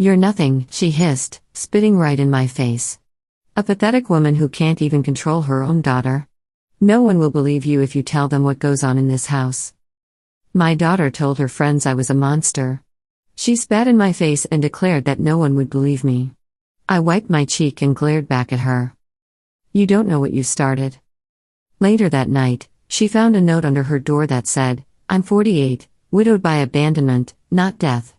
"You're nothing," she hissed, spitting right in my face. "A pathetic woman who can't even control her own daughter. No one will believe you if you tell them what goes on in this house." My daughter told her friends I was a monster. She spat in my face and declared that no one would believe me. I wiped my cheek and glared back at her. "You don't know what you started." Later that night, she found a note under her door that said, "I'm 48, widowed by abandonment, not death."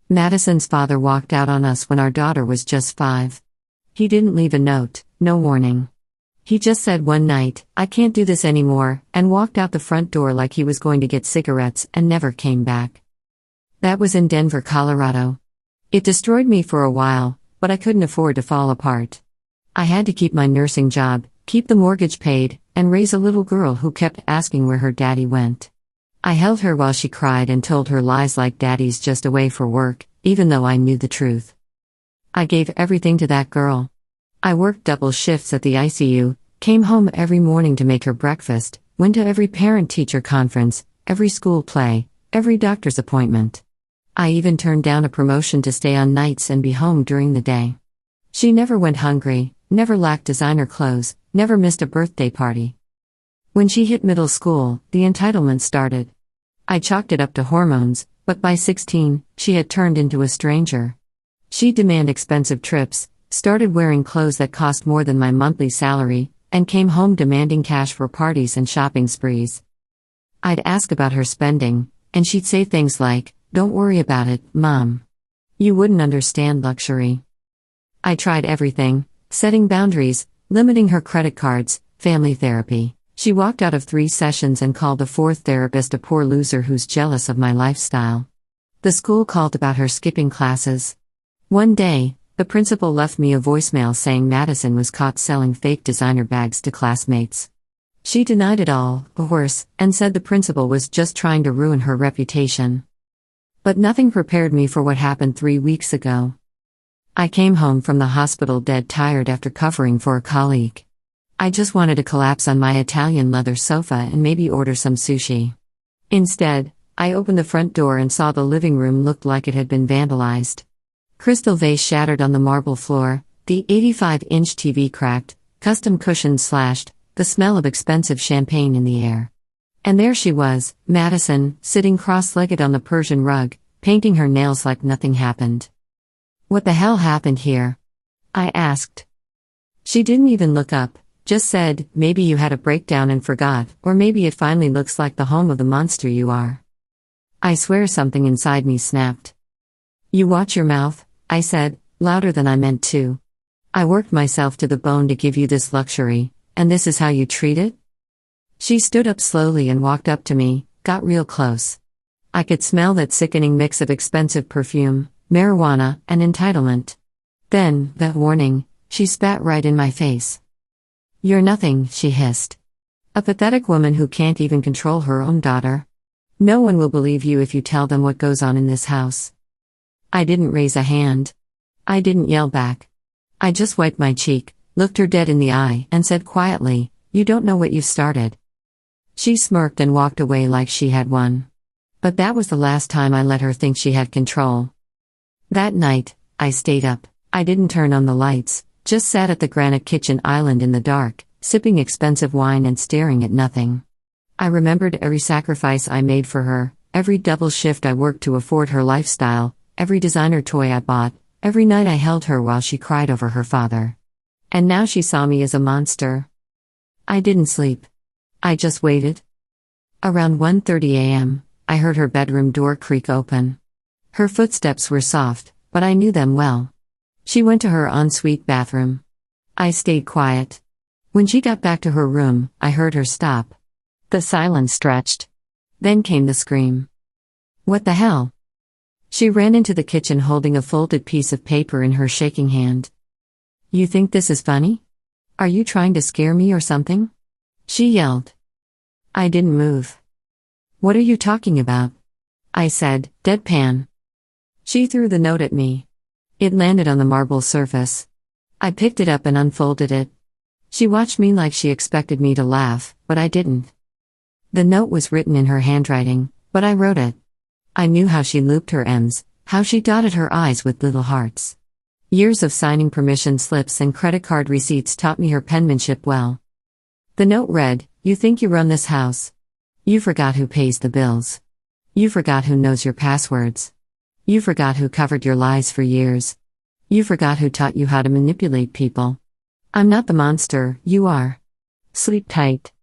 Madison's father walked out on us when our daughter was just 5. He didn't leave a note, no warning. He just said one night, "I can't do this anymore," and walked out the front door like he was going to get cigarettes and never came back. That was in Denver, Colorado. It destroyed me for a while, but I couldn't afford to fall apart. I had to keep my nursing job, keep the mortgage paid, and raise a little girl who kept asking where her daddy went. I held her while she cried and told her lies like daddy's just away for work, even though I knew the truth. I gave everything to that girl. I worked double shifts at the ICU, came home every morning to make her breakfast, went to every parent-teacher conference, every school play, every doctor's appointment. I even turned down a promotion to stay on nights and be home during the day. She never went hungry, never lacked designer clothes, never missed a birthday party. When she hit middle school, the entitlement started. I chalked it up to hormones, but by 16, she had turned into a stranger. She'd demand expensive trips, started wearing clothes that cost more than my monthly salary, and came home demanding cash for parties and shopping sprees. I'd ask about her spending, and she'd say things like, "Don't worry about it, Mom. You wouldn't understand luxury." I tried everything, setting boundaries, limiting her credit cards, family therapy. She walked out of 3 sessions and called the 4th therapist a poor loser who's jealous of my lifestyle. The school called about her skipping classes. One day, the principal left me a voicemail saying Madison was caught selling fake designer bags to classmates. She denied it all, of course, and said the principal was just trying to ruin her reputation. But nothing prepared me for what happened 3 weeks ago. I came home from the hospital dead tired after covering for a colleague. I just wanted to collapse on my Italian leather sofa and maybe order some sushi. Instead, I opened the front door and saw the living room looked like it had been vandalized. Crystal vase shattered on the marble floor, the 85-inch TV cracked, custom cushions slashed, the smell of expensive champagne in the air. And there she was, Madison, sitting cross-legged on the Persian rug, painting her nails like nothing happened. "What the hell happened here?" I asked. She didn't even look up. Just said, "Maybe you had a breakdown and forgot, or maybe it finally looks like the home of the monster you are." I swear something inside me snapped. "You watch your mouth," I said, louder than I meant to. "I worked myself to the bone to give you this luxury, and this is how you treat it?" She stood up slowly and walked up to me, got real close. I could smell that sickening mix of expensive perfume, marijuana, and entitlement. Then, that warning, she spat right in my face. "You're nothing," she hissed. "A pathetic woman who can't even control her own daughter. No one will believe you if you tell them what goes on in this house." I didn't raise a hand. I didn't yell back. I just wiped my cheek, looked her dead in the eye, and said quietly, "You don't know what you've started." She smirked and walked away like she had won. But that was the last time I let her think she had control. That night, I stayed up. I didn't turn on the lights, just sat at the granite kitchen island in the dark, sipping expensive wine and staring at nothing. I remembered every sacrifice I made for her, every double shift I worked to afford her lifestyle, every designer toy I bought, every night I held her while she cried over her father. And now she saw me as a monster. I didn't sleep. I just waited. Around 1:30 a.m., I heard her bedroom door creak open. Her footsteps were soft, but I knew them well. She went to her ensuite bathroom. I stayed quiet. When she got back to her room, I heard her stop. The silence stretched. Then came the scream. "What the hell?" She ran into the kitchen holding a folded piece of paper in her shaking hand. "You think this is funny? Are you trying to scare me or something?" she yelled. I didn't move. "What are you talking about?" I said, deadpan. She threw the note at me. It landed on the marble surface. I picked it up and unfolded it. She watched me like she expected me to laugh, but I didn't. The note was written in her handwriting, but I wrote it. I knew how she looped her M's, How she dotted her I's with little hearts. Years of signing permission slips and credit card receipts taught me her penmanship well. The note read, "You think you run this house. You forgot who pays the bills. You forgot who knows your passwords. You forgot who covered your lies for years. You forgot who taught you how to manipulate people. I'm not the monster, you are. Sleep tight."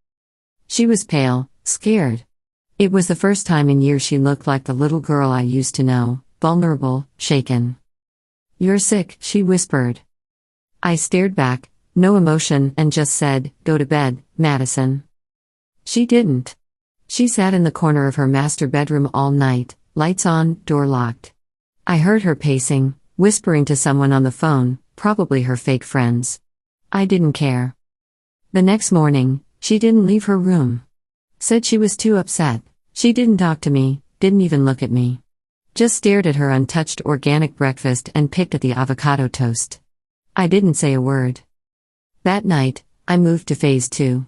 She was pale, scared. It was the first time in years she looked like the little girl I used to know, vulnerable, shaken. "You're sick," she whispered. I stared back, no emotion, and just said, "Go to bed, Madison." She didn't. She sat in the corner of her master bedroom all night, lights on, door locked. I heard her pacing, whispering to someone on the phone, probably her fake friends. I didn't care. The next morning, she didn't leave her room. Said she was too upset. She didn't talk to me, didn't even look at me. Just stared at her untouched organic breakfast and picked at the avocado toast. I didn't say a word. That night, I moved to phase 2.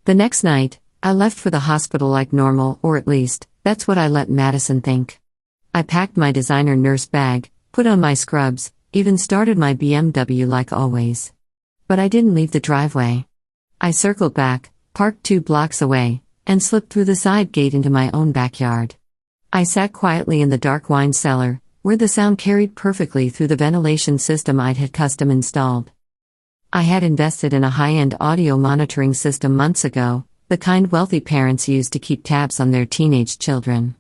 The next night, I left for the hospital like normal, or at least, that's what I let Madison think. I packed my designer nurse bag, put on my scrubs, even started my BMW like always. But I didn't leave the driveway. I circled back, parked 2 blocks away, and slipped through the side gate into my own backyard. I sat quietly in the dark wine cellar, where the sound carried perfectly through the ventilation system I'd had custom installed. I had invested in a high-end audio monitoring system months ago, the kind wealthy parents use to keep tabs on their teenage children.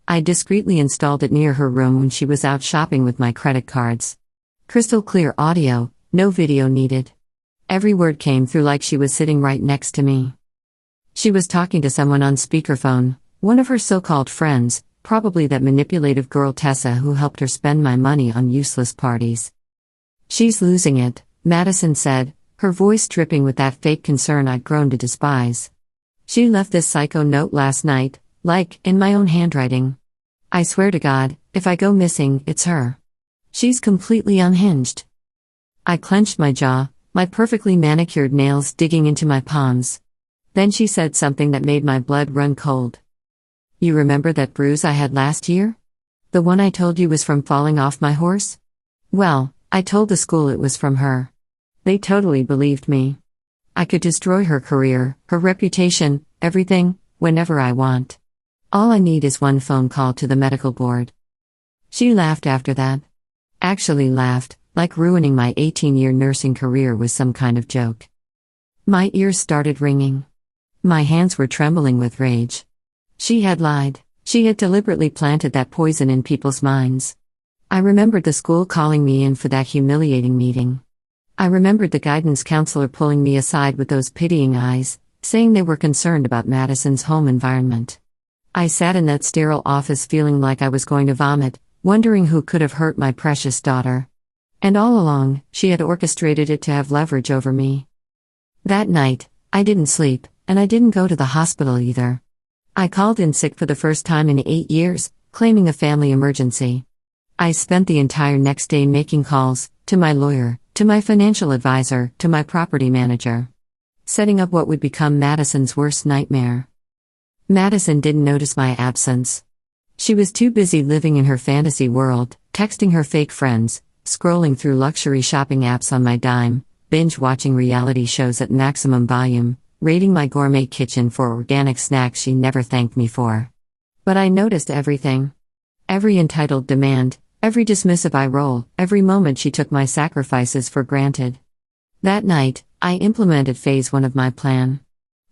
I discreetly installed it near her room when she was out shopping with my credit cards. Crystal clear audio, no video needed. Every word came through like she was sitting right next to me. She was talking to someone on speakerphone, one of her so-called friends, probably that manipulative girl Tessa who helped her spend my money on useless parties. "She's losing it," Madison said, her voice dripping with that fake concern I'd grown to despise. "She left this psycho note last night, like, in my own handwriting. I swear to God, if I go missing, it's her. She's completely unhinged." I clenched my jaw, my perfectly manicured nails digging into my palms. Then she said something that made my blood run cold. "You remember that bruise I had last year? The one I told you was from falling off my horse? Well, I told the school it was from her. They totally believed me. I could destroy her career, her reputation, everything, whenever I want. All I need is one phone call to the medical board." She laughed after that. Actually laughed, like ruining my 18-year nursing career was some kind of joke. My ears started ringing. My hands were trembling with rage. She had lied. She had deliberately planted that poison in people's minds. I remembered the school calling me in for that humiliating meeting. I remembered the guidance counselor pulling me aside with those pitying eyes, saying they were concerned about Madison's home environment. I sat in that sterile office feeling like I was going to vomit, wondering who could have hurt my precious daughter. And all along, she had orchestrated it to have leverage over me. That night, I didn't sleep, and I didn't go to the hospital either. I called in sick for the first time in 8 years, claiming a family emergency. I spent the entire next day making calls, to my lawyer, to my financial advisor, to my property manager. Setting up what would become Madison's worst nightmare. Madison didn't notice my absence. She was too busy living in her fantasy world, texting her fake friends, scrolling through luxury shopping apps on my dime, binge-watching reality shows at maximum volume, raiding my gourmet kitchen for organic snacks she never thanked me for. But I noticed everything. Every entitled demand, every dismissive eye roll, every moment she took my sacrifices for granted. That night, I implemented phase 1 of my plan.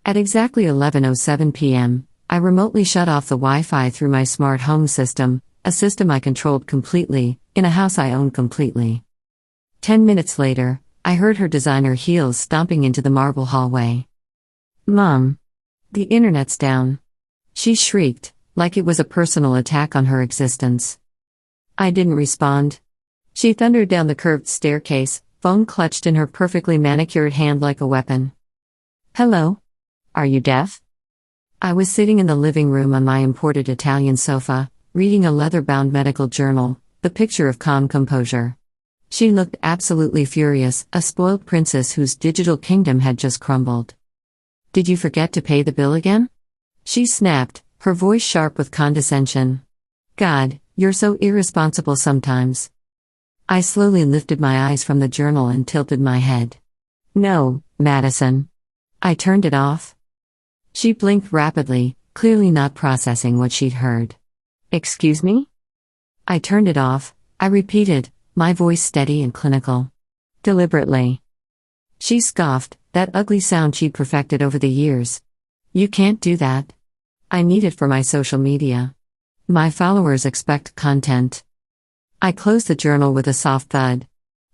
At exactly 11:07 p.m., I remotely shut off the Wi-Fi through my smart home system, a system I controlled completely, in a house I owned completely. 10 minutes later, I heard her designer heels stomping into the marble hallway. "Mom! The internet's down!" She shrieked, like it was a personal attack on her existence. I didn't respond. She thundered down the curved staircase, phone clutched in her perfectly manicured hand like a weapon. "Hello? Are you deaf?" I was sitting in the living room on my imported Italian sofa, reading a leather-bound medical journal, the picture of calm composure. She looked absolutely furious, a spoiled princess whose digital kingdom had just crumbled. "Did you forget to pay the bill again?" She snapped, her voice sharp with condescension. "God, You're so irresponsible sometimes. I slowly lifted my eyes from the journal and tilted my head. No, Madison. I turned it off. She blinked rapidly, clearly not processing what she'd heard. Excuse me? I turned it off, I repeated, my voice steady and clinical. Deliberately. She scoffed, that ugly sound she'd perfected over the years. You can't do that. I need it for my social media. My followers expect content. I closed the journal with a soft thud.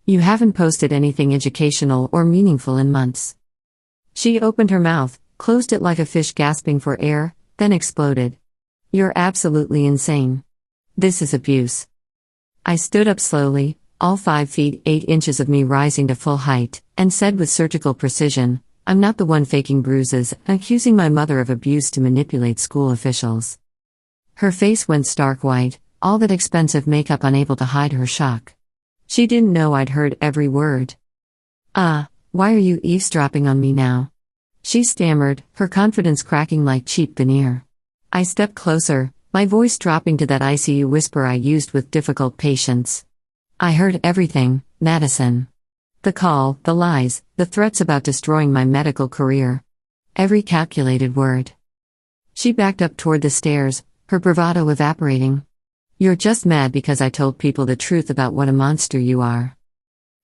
You haven't posted anything educational or meaningful in months. She opened her mouth, closed it like a fish gasping for air, then exploded. You're absolutely insane. This is abuse. I stood up slowly, all 5 feet 8 inches of me rising to full height, and said with surgical precision, I'm not the one faking bruises, accusing my mother of abuse to manipulate school officials. Her face went stark white, all that expensive makeup unable to hide her shock. She didn't know I'd heard every word. Why are you eavesdropping on me now? She stammered, her confidence cracking like cheap veneer. I stepped closer, my voice dropping to that ICU whisper I used with difficult patience. I heard everything, Madison. The call, the lies, the threats about destroying my medical career. Every calculated word. She backed up toward the stairs, her bravado evaporating. You're just mad because I told people the truth about what a monster you are.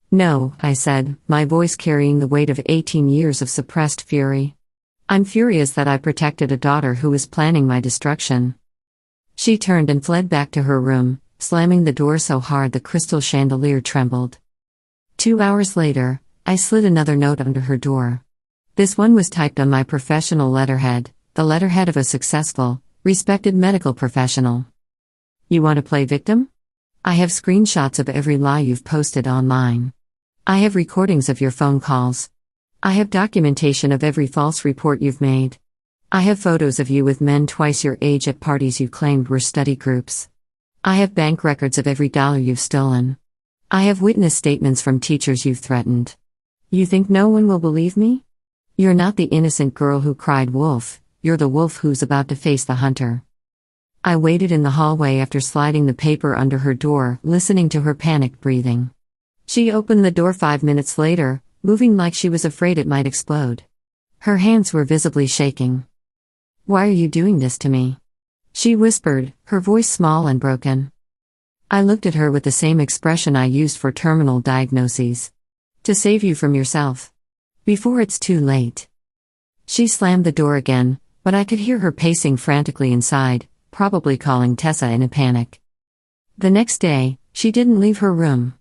No, I said, my voice carrying the weight of 18 years of suppressed fury. I'm furious that I protected a daughter who was planning my destruction. She turned and fled back to her room, slamming the door so hard the crystal chandelier trembled. 2 hours later, I slid another note under her door. This one was typed on my professional letterhead, the letterhead of a successful, respected medical professional. You want to play victim? I have screenshots of every lie you've posted online. I have recordings of your phone calls. I have documentation of every false report you've made. I have photos of you with men twice your age at parties you claimed were study groups. I have bank records of every dollar you've stolen. I have witness statements from teachers you've threatened. You think no one will believe me? You're not the innocent girl who cried wolf, you're the wolf who's about to face the hunter. I waited in the hallway after sliding the paper under her door, listening to her panicked breathing. She opened the door 5 minutes later, moving like she was afraid it might explode. Her hands were visibly shaking. Why are you doing this to me? She whispered, her voice small and broken. I looked at her with the same expression I used for terminal diagnoses. To save you from yourself. Before it's too late. She slammed the door again, but I could hear her pacing frantically inside, probably calling Tessa in a panic. The next day, she didn't leave her room.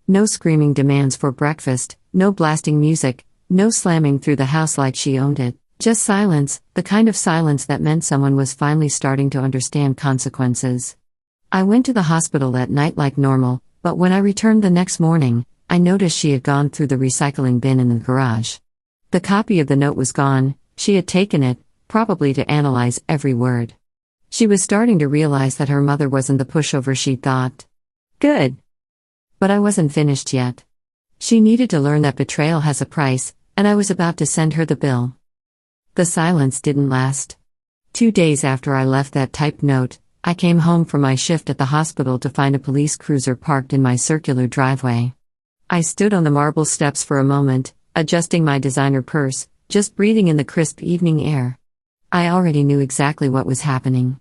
No screaming demands for breakfast, no blasting music, no slamming through the house like she owned it, just silence, the kind of silence that meant someone was finally starting to understand consequences. I went to the hospital that night like normal, but when I returned the next morning, I noticed she had gone through the recycling bin in the garage. The copy of the note was gone, she had taken it, probably to analyze every word. She was starting to realize that her mother wasn't the pushover she'd thought. Good. But I wasn't finished yet. She needed to learn that betrayal has a price, and I was about to send her the bill. The silence didn't last. 2 days after I left that typed note, I came home from my shift at the hospital to find a police cruiser parked in my circular driveway. I stood on the marble steps for a moment, adjusting my designer purse, just breathing in the crisp evening air. I already knew exactly what was happening.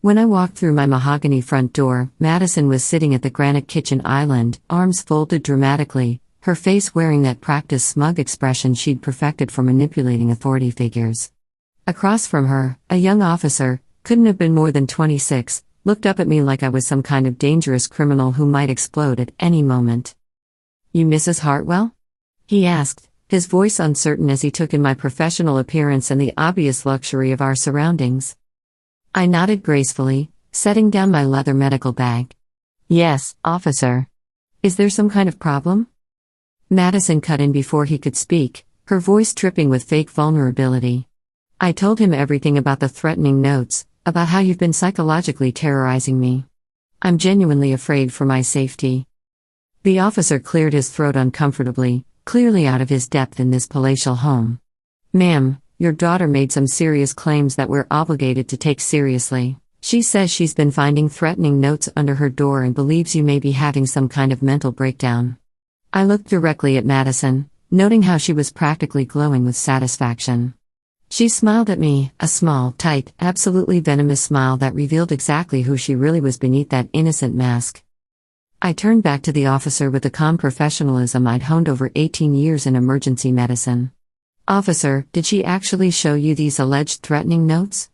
When I walked through my mahogany front door, Madison was sitting at the granite kitchen island, arms folded dramatically, her face wearing that practiced smug expression she'd perfected for manipulating authority figures. Across from her, a young officer, couldn't have been more than 26, looked up at me like I was some kind of dangerous criminal who might explode at any moment. You Mrs. Hartwell? He asked, his voice uncertain as he took in my professional appearance and the obvious luxury of our surroundings. I nodded gracefully, setting down my leather medical bag. Yes, officer. Is there some kind of problem? Madison cut in before he could speak, her voice tripping with fake vulnerability. I told him everything about the threatening notes, about how you've been psychologically terrorizing me. I'm genuinely afraid for my safety. The officer cleared his throat uncomfortably, clearly out of his depth in this palatial home. Ma'am, your daughter made some serious claims that we're obligated to take seriously. She says she's been finding threatening notes under her door and believes you may be having some kind of mental breakdown. I looked directly at Madison, noting how she was practically glowing with satisfaction. She smiled at me, a small, tight, absolutely venomous smile that revealed exactly who she really was beneath that innocent mask. I turned back to the officer with the calm professionalism I'd honed over 18 years in emergency medicine. "Officer, did she actually show you these alleged threatening notes?"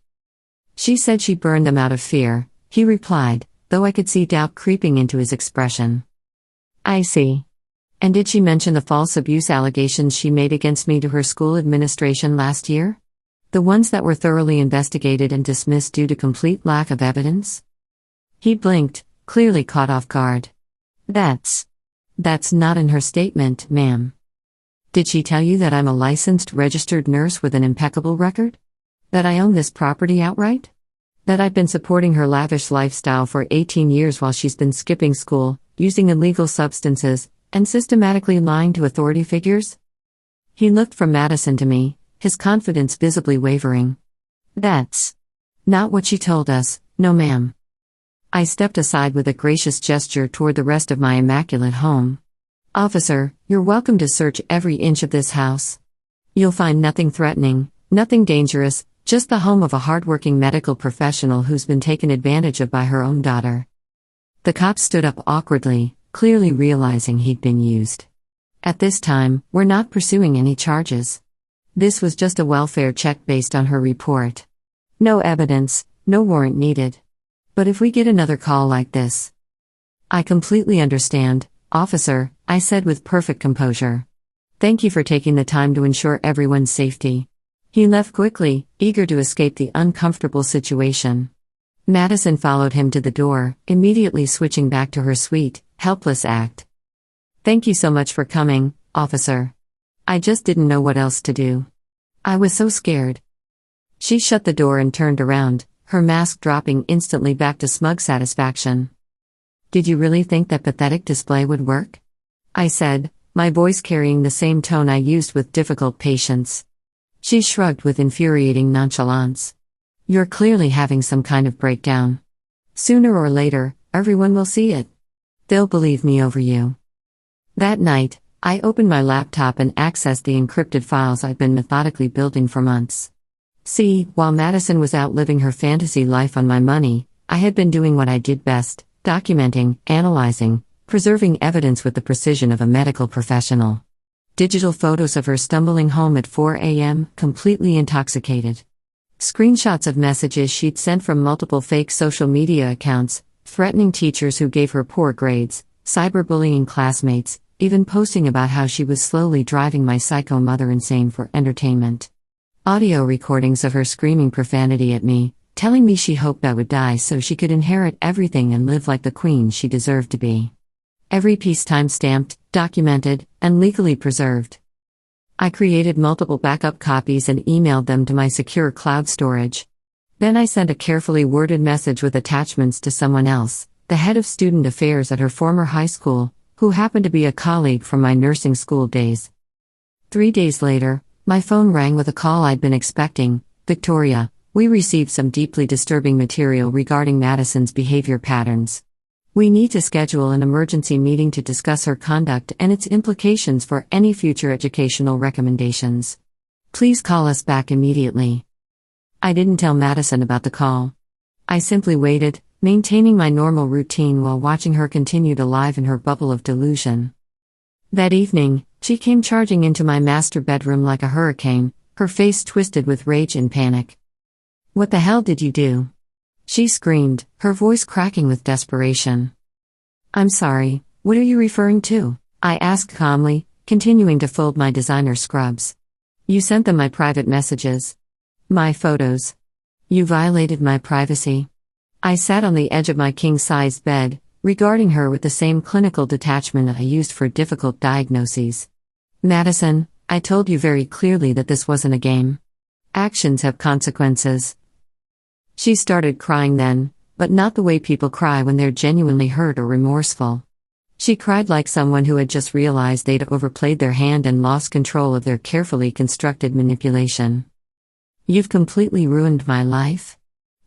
"She said she burned them out of fear," he replied, though I could see doubt creeping into his expression. "I see. And did she mention the false abuse allegations she made against me to her school administration last year? The ones that were thoroughly investigated and dismissed due to complete lack of evidence?" He blinked, clearly caught off guard. That's not in her statement, ma'am." "Did she tell you that I'm a licensed registered nurse with an impeccable record? That I own this property outright? That I've been supporting her lavish lifestyle for 18 years while she's been skipping school, using illegal substances, and systematically lying to authority figures?" He looked from Madison to me, his confidence visibly wavering. "That's not what she told us, no ma'am." I stepped aside with a gracious gesture toward the rest of my immaculate home. "Officer, you're welcome to search every inch of this house. You'll find nothing threatening, nothing dangerous, just the home of a hardworking medical professional who's been taken advantage of by her own daughter." The cop stood up awkwardly, clearly realizing he'd been used. "At this time, we're not pursuing any charges. This was just a welfare check based on her report. No evidence, no warrant needed. But if we get another call like this..." "I completely understand, officer," I said with perfect composure. "Thank you for taking the time to ensure everyone's safety." He left quickly, eager to escape the uncomfortable situation. Madison followed him to the door, immediately switching back to her sweet, helpless act. "Thank you so much for coming, officer. I just didn't know what else to do. I was so scared." She shut the door and turned around, her mask dropping instantly back to smug satisfaction. "Did you really think that pathetic display would work?" I said, my voice carrying the same tone I used with difficult patience. She shrugged with infuriating nonchalance. "You're clearly having some kind of breakdown. Sooner or later, everyone will see it. They'll believe me over you." That night, I opened my laptop and accessed the encrypted files I'd been methodically building for months. See, while Madison was out living her fantasy life on my money, I had been doing what I did best, documenting, analyzing, preserving evidence with the precision of a medical professional. Digital photos of her stumbling home at 4 a.m., completely intoxicated. Screenshots of messages she'd sent from multiple fake social media accounts, threatening teachers who gave her poor grades, cyberbullying classmates, even posting about how she was slowly driving my psycho mother insane for entertainment. Audio recordings of her screaming profanity at me, telling me she hoped I would die so she could inherit everything and live like the queen she deserved to be. Every piece time-stamped, documented, and legally preserved. I created multiple backup copies and emailed them to my secure cloud storage. Then I sent a carefully worded message with attachments to someone else, the head of student affairs at her former high school, who happened to be a colleague from my nursing school days. 3 days later, my phone rang with a call I'd been expecting. "Victoria, we received some deeply disturbing material regarding Madison's behavior patterns. We need to schedule an emergency meeting to discuss her conduct and its implications for any future educational recommendations. Please call us back immediately." I didn't tell Madison about the call. I simply waited, maintaining my normal routine while watching her continue to live in her bubble of delusion. That evening, she came charging into my master bedroom like a hurricane, her face twisted with rage and panic. "What the hell did you do?" she screamed, her voice cracking with desperation. "I'm sorry, what are you referring to?" I asked calmly, continuing to fold my designer scrubs. "You sent them my private messages. My photos. You violated my privacy." I sat on the edge of my king-sized bed, regarding her with the same clinical detachment I used for difficult diagnoses. "Madison, I told you very clearly that this wasn't a game. Actions have consequences." She started crying then, but not the way people cry when they're genuinely hurt or remorseful. She cried like someone who had just realized they'd overplayed their hand and lost control of their carefully constructed manipulation. "You've completely ruined my life,"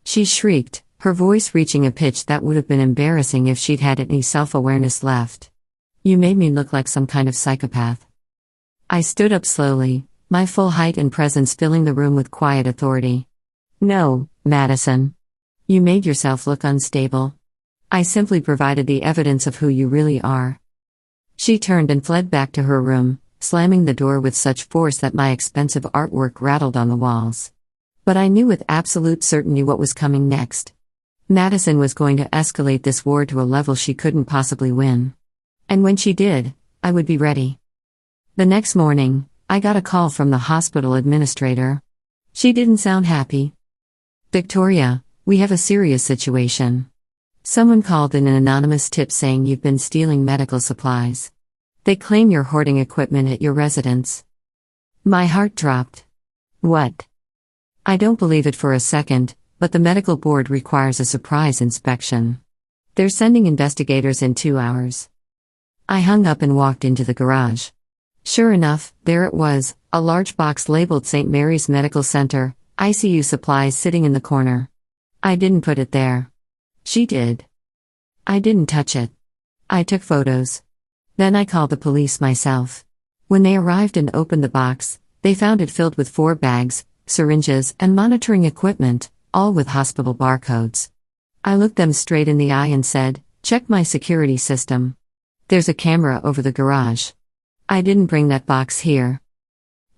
she shrieked, her voice reaching a pitch that would have been embarrassing if she'd had any self-awareness left. "You made me look like some kind of psychopath." I stood up slowly, my full height and presence filling the room with quiet authority. "No, Madison. You made yourself look unstable. I simply provided the evidence of who you really are." She turned and fled back to her room, slamming the door with such force that my expensive artwork rattled on the walls. But I knew with absolute certainty what was coming next. Madison was going to escalate this war to a level she couldn't possibly win. And when she did, I would be ready. The next morning, I got a call from the hospital administrator. She didn't sound happy. "Victoria, we have a serious situation. Someone called in an anonymous tip saying you've been stealing medical supplies. They claim you're hoarding equipment at your residence." My heart dropped. "What?" "I don't believe it for a second, but the medical board requires a surprise inspection. They're sending investigators in 2 hours." I hung up and walked into the garage. Sure enough, there it was, a large box labeled St. Mary's Medical Center, ICU supplies sitting in the corner. I didn't put it there. She did. I didn't touch it. I took photos. Then I called the police myself. When they arrived and opened the box, they found it filled with 4 bags, syringes, and monitoring equipment, all with hospital barcodes. I looked them straight in the eye and said, "Check my security system. There's a camera over the garage. I didn't bring that box here."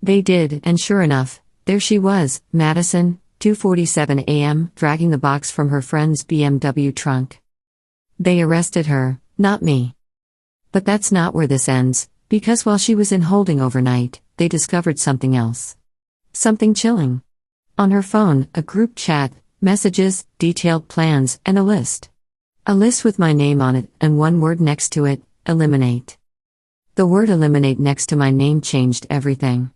They did, and sure enough, there she was, Madison, 2:47 a.m., dragging the box from her friend's BMW trunk. They arrested her, not me. But that's not where this ends, because while she was in holding overnight, they discovered something else. Something chilling. On her phone, a group chat, messages, detailed plans, and a list. A list with my name on it, and one word next to it, eliminate. The word eliminate next to my name changed everything.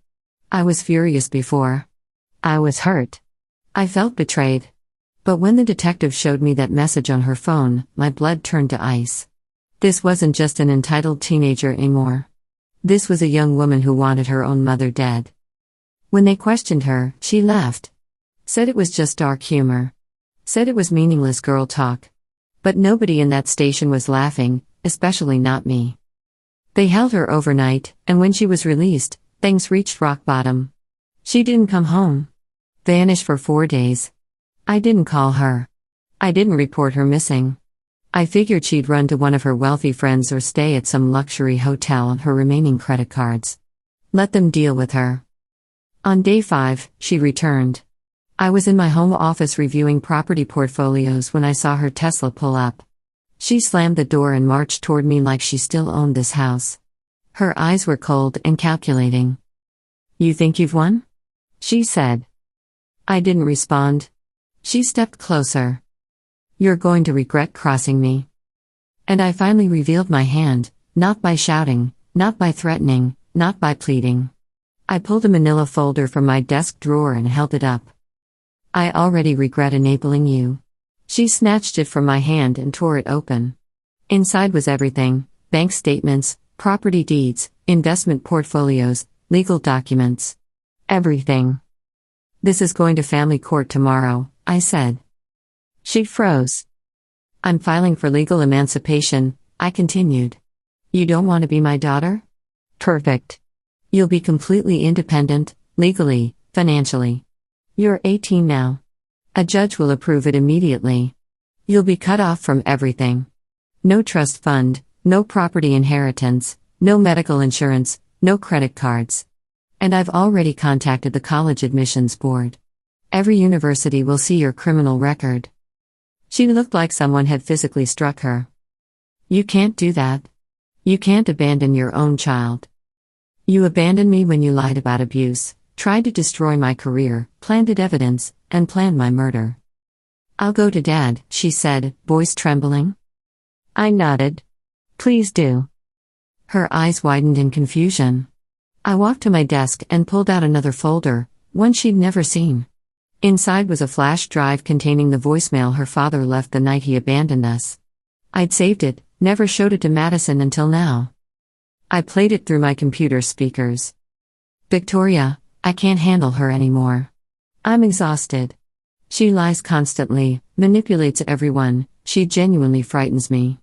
I was furious before. I was hurt. I felt betrayed. But when the detective showed me that message on her phone, my blood turned to ice. This wasn't just an entitled teenager anymore. This was a young woman who wanted her own mother dead. When they questioned her, she laughed. Said it was just dark humor. Said it was meaningless girl talk. But nobody in that station was laughing, especially not me. They held her overnight, and when she was released, things reached rock bottom. She didn't come home. Vanished for 4 days. I didn't call her. I didn't report her missing. I figured she'd run to one of her wealthy friends or stay at some luxury hotel on her remaining credit cards. Let them deal with her. On day 5, she returned. I was in my home office reviewing property portfolios when I saw her Tesla pull up. She slammed the door and marched toward me like she still owned this house. Her eyes were cold and calculating. "You think you've won?" she said. I didn't respond. She stepped closer. "You're going to regret crossing me." And I finally revealed my hand, not by shouting, not by threatening, not by pleading. I pulled a manila folder from my desk drawer and held it up. "I already regret enabling you." She snatched it from my hand and tore it open. Inside was everything: bank statements, property deeds, investment portfolios, legal documents. Everything. "This is going to family court tomorrow," I said. She froze. "I'm filing for legal emancipation," I continued. "You don't want to be my daughter? Perfect. You'll be completely independent, legally, financially. You're 18 now. A judge will approve it immediately. You'll be cut off from everything. No trust fund, no property inheritance, no medical insurance, no credit cards. And I've already contacted the college admissions board. Every university will see your criminal record." She looked like someone had physically struck her. "You can't do that. You can't abandon your own child. You abandoned me when you lied about abuse, tried to destroy my career, planted evidence, and planned my murder." "I'll go to Dad," she said, voice trembling. I nodded. "Please do." Her eyes widened in confusion. I walked to my desk and pulled out another folder, one she'd never seen. Inside was a flash drive containing the voicemail her father left the night he abandoned us. I'd saved it, never showed it to Madison until now. I played it through my computer speakers. "Victoria, I can't handle her anymore. I'm exhausted. She lies constantly, manipulates everyone, she genuinely frightens me.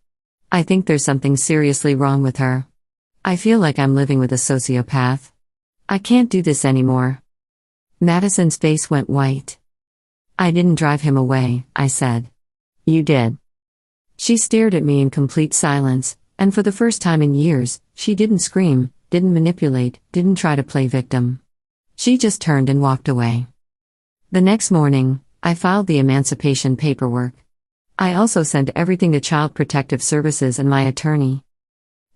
I think there's something seriously wrong with her. I feel like I'm living with a sociopath. I can't do this anymore. Madison's face went white. I didn't drive him away, I said. You did. She stared at me in complete silence, and for the first time in years, she didn't scream, didn't manipulate, didn't try to play victim. She just turned and walked away. The next morning, I filed the emancipation paperwork. I also sent everything to Child Protective Services and my attorney.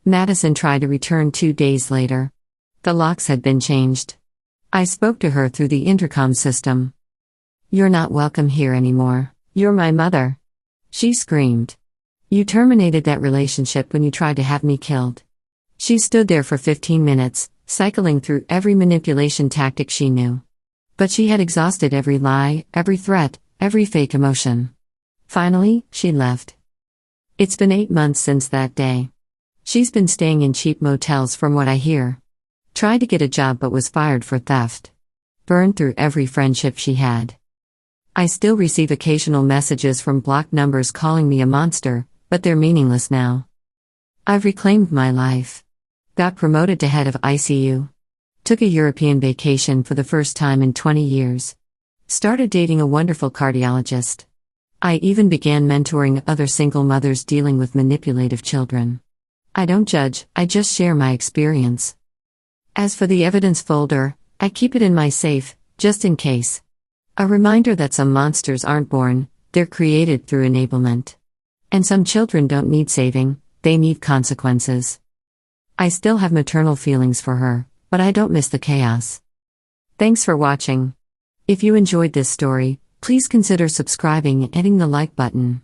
Madison tried to return 2 days later. The locks had been changed. I spoke to her through the intercom system. You're not welcome here anymore. You're my mother. She screamed. You terminated that relationship when you tried to have me killed. She stood there for 15 minutes, cycling through every manipulation tactic she knew. But she had exhausted every lie, every threat, every fake emotion. Finally, she left. It's been 8 months since that day. She's been staying in cheap motels from what I hear. Tried to get a job but was fired for theft. Burned through every friendship she had. I still receive occasional messages from blocked numbers calling me a monster, but they're meaningless now. I've reclaimed my life. Got promoted to head of ICU. Took a European vacation for the first time in 20 years. Started dating a wonderful cardiologist. I even began mentoring other single mothers dealing with manipulative children. I don't judge, I just share my experience. As for the evidence folder, I keep it in my safe, just in case. A reminder that some monsters aren't born, they're created through enablement. And some children don't need saving, they need consequences. I still have maternal feelings for her, but I don't miss the chaos. Thanks for watching. If you enjoyed this story, please consider subscribing and hitting the like button.